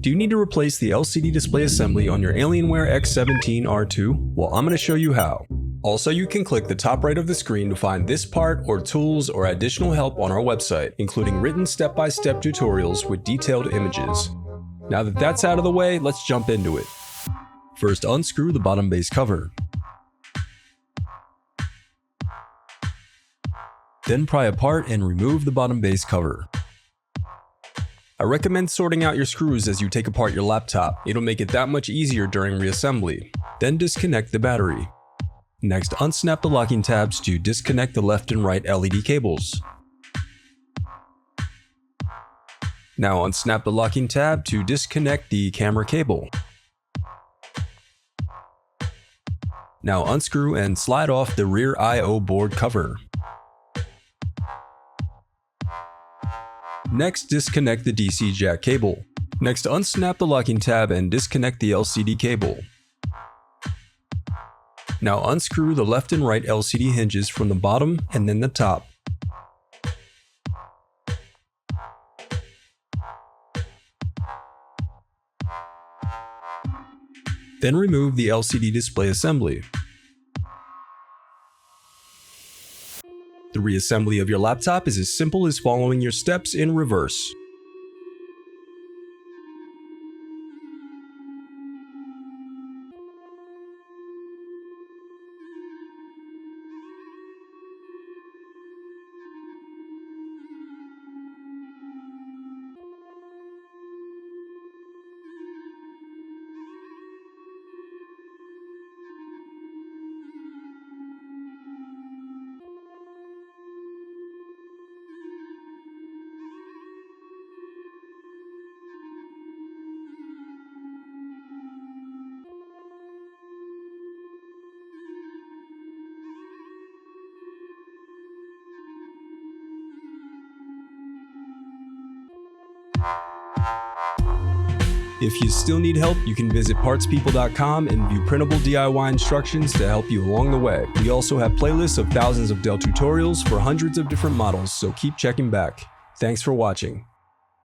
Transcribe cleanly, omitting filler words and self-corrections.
Do you need to replace the LCD display assembly on your Alienware x17 R2? Well, I'm going to show you how. Also, you can click the top right of the screen to find this part or tools or additional help on our website, including written step-by-step tutorials with detailed images. Now that that's out of the way, let's jump into it. First, unscrew the bottom base cover. Then pry apart and remove the bottom base cover. I recommend sorting out your screws as you take apart your laptop. It'll make it that much easier during reassembly. Then disconnect the battery. Next, unsnap the locking tabs to disconnect the left and right LED cables. Now unsnap the locking tab to disconnect the camera cable. Now unscrew and slide off the rear I/O board cover. Next, disconnect the DC jack cable. Next, unsnap the locking tab and disconnect the LCD cable. Now unscrew the left and right LCD hinges from the bottom and then the top. Then remove the LCD display assembly. The reassembly of your laptop is as simple as following your steps in reverse. If you still need help, you can visit partspeople.com and view printable DIY instructions to help you along the way. We also have playlists of thousands of Dell tutorials for hundreds of different models, so keep checking back. Thanks for watching.